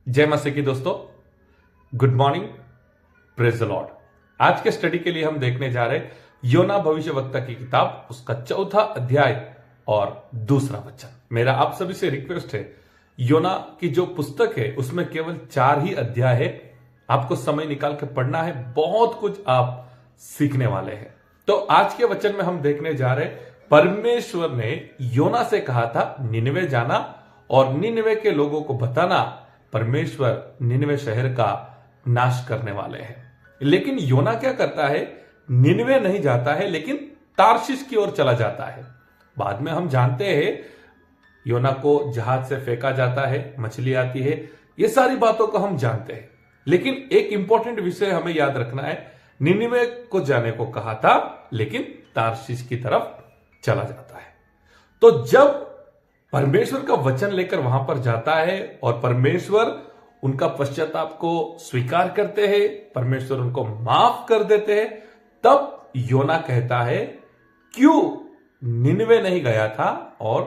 जय मसीह की दोस्तों, good morning, praise the Lord. आज के स्टडी के लिए हम देखने जा रहे योना भविष्यवक्ता की किताब, उसका 4था अध्याय और दूसरा वचन। मेरा आप सभी से रिक्वेस्ट है, योना की जो पुस्तक है उसमें केवल 4 ही अध्याय है। आपको समय निकाल के पढ़ना है, बहुत कुछ आप सीखने वाले हैं। तो आज के वचन में हम देखने जा रहे, परमेश्वर ने योना से कहा था निनवे जाना और निनवे के लोगों को बताना परमेश्वर निनवे शहर का नाश करने वाले हैं। लेकिन योना क्या करता है, निनवे नहीं जाता है लेकिन तार्शिश की ओर चला जाता है। बाद में हम जानते हैं योना को जहाज से फेंका जाता है, मछली आती है, ये सारी बातों को हम जानते हैं। लेकिन एक इंपॉर्टेंट विषय हमें याद रखना है, निनवे को जाने को कहा था लेकिन तार्शिश की तरफ चला जाता है। तो जब परमेश्वर का वचन लेकर वहां पर जाता है और परमेश्वर उनका पश्चाताप को स्वीकार करते हैं, परमेश्वर उनको माफ कर देते हैं, तब योना कहता है क्यों निनवे नहीं गया था और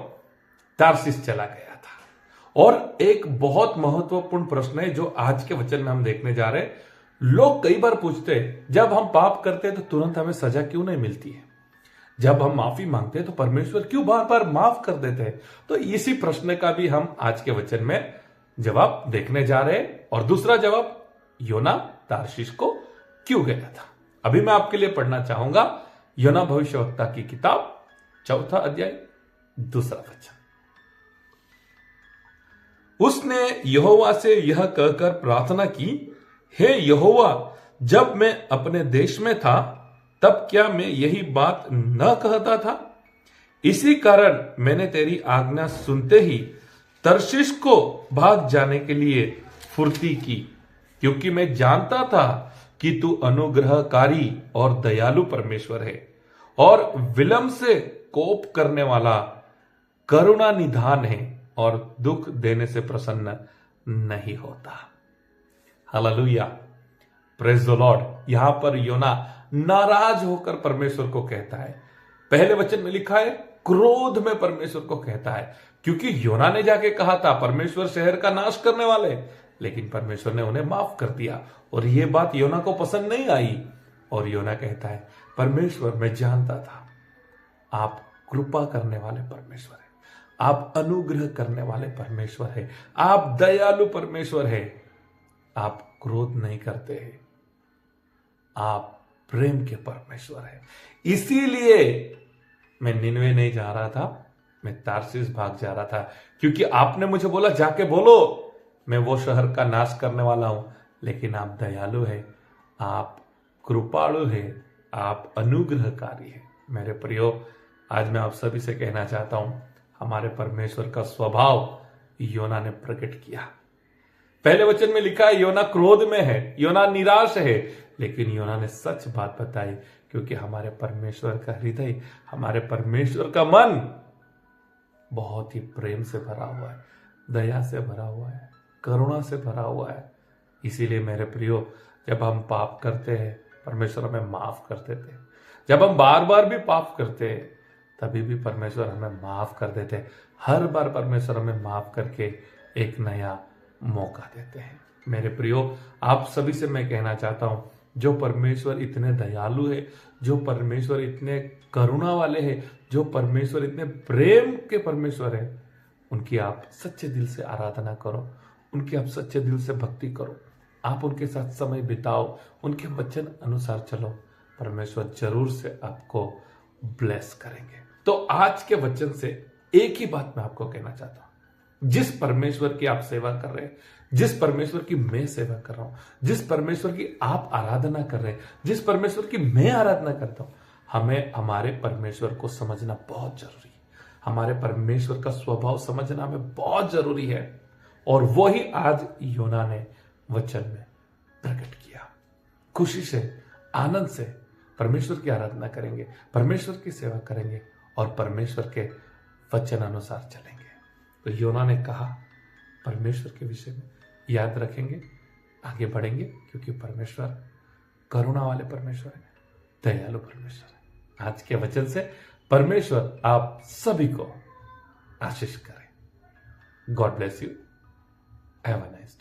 तार्शिश चला गया था। और एक बहुत महत्वपूर्ण प्रश्न है जो आज के वचन में हम देखने जा रहे हैं। लोग कई बार पूछते हैं, जब हम पाप करते हैं तो तुरंत हमें सजा क्यों नहीं मिलती है? जब हम माफी मांगते हैं तो परमेश्वर क्यों बार बार माफ कर देते हैं? तो इसी प्रश्न का भी हम आज के वचन में जवाब देखने जा रहे हैं। और दूसरा जवाब, योना तार्शिश को क्यों गया था। अभी मैं आपके लिए पढ़ना चाहूंगा योना भविष्यवक्ता की किताब, 4था अध्याय, दूसरा वचन। उसने यहोवा से यह कहकर प्रार्थना की, हे यहोवा, जब मैं अपने देश में था तब क्या मैं यही बात न कहता था? इसी कारण मैंने तेरी आज्ञा सुनते ही तर्शीश को भाग जाने के लिए फुर्ती की, क्योंकि मैं जानता था कि तू अनुग्रहकारी और दयालु परमेश्वर है और विलंब से कोप करने वाला, करुणा निधान है और दुख देने से प्रसन्न नहीं होता। Hallelujah, praise the Lord. यहां पर योना नाराज होकर परमेश्वर को कहता है। पहले वचन में लिखा है क्रोध में परमेश्वर को कहता है, क्योंकि योना ने जाके कहा था परमेश्वर शहर का नाश करने वाले, लेकिन परमेश्वर ने उन्हें माफ कर दिया और यह बात योना को पसंद नहीं आई। और योना कहता है, परमेश्वर, मैं जानता था आप कृपा करने वाले परमेश्वर है, आप अनुग्रह करने वाले परमेश्वर है, आप दयालु परमेश्वर है, आप क्रोध नहीं करते हैं, आप प्रेम के परमेश्वर है। इसीलिए मैं निनवे नहीं जा रहा था, मैं तार्शीश भाग जा रहा था, क्योंकि आपने मुझे बोला जाके बोलो मैं वो शहर का नाश करने वाला हूं। लेकिन आप दयालु है, आप कृपालु है, आप अनुग्रहकारी है। मेरे प्रियो, आज मैं आप सभी से कहना चाहता हूं, हमारे परमेश्वर का स्वभाव योना ने प्रकट किया। पहले वचन में लिखा है योना क्रोध में है, योना निराश है, लेकिन योना ने सच बात बताई, क्योंकि हमारे परमेश्वर का हृदय, हमारे परमेश्वर का मन बहुत ही प्रेम से भरा हुआ है, दया से भरा हुआ है, करुणा से भरा हुआ है। इसीलिए मेरे प्रियो, जब हम पाप करते हैं परमेश्वर हमें माफ कर देते हैं। जब हम बार बार भी पाप करते हैं तभी भी परमेश्वर हमें माफ कर देते हैं। हर बार परमेश्वर हमें माफ करके एक नया मौका देते हैं। मेरे प्रियो, आप सभी से मैं कहना चाहता हूं, जो परमेश्वर इतने दयालु है, जो परमेश्वर इतने करुणा वाले हैं, जो परमेश्वर इतने प्रेम के परमेश्वर है, उनकी आप सच्चे दिल से आराधना करो, उनकी आप सच्चे दिल से भक्ति करो, आप उनके साथ समय बिताओ, उनके वचन अनुसार चलो, परमेश्वर जरूर से आपको ब्लेस करेंगे। तो आज के वचन से एक ही बात मैं आपको कहना चाहता हूं, जिस परमेश्वर की आप सेवा कर रहे हैं, जिस परमेश्वर की मैं सेवा कर रहा हूं, जिस परमेश्वर की आप आराधना कर रहे हैं, जिस परमेश्वर की मैं आराधना करता हूं, हमें हमारे परमेश्वर को समझना बहुत जरूरी है। हमारे परमेश्वर का स्वभाव समझना हमें बहुत जरूरी है। और वो ही आज योना ने वचन में प्रकट किया। खुशी से, आनंद से परमेश्वर की आराधना करेंगे, परमेश्वर की सेवा करेंगे और परमेश्वर के वचन अनुसार चलेंगे। तो योना ने कहा, परमेश्वर के विषय में याद रखेंगे, आगे बढ़ेंगे, क्योंकि परमेश्वर करुणा वाले परमेश्वर है, दयालु परमेश्वर है। आज के वचन से परमेश्वर आप सभी को आशीष करें। God bless you. Have a nice day.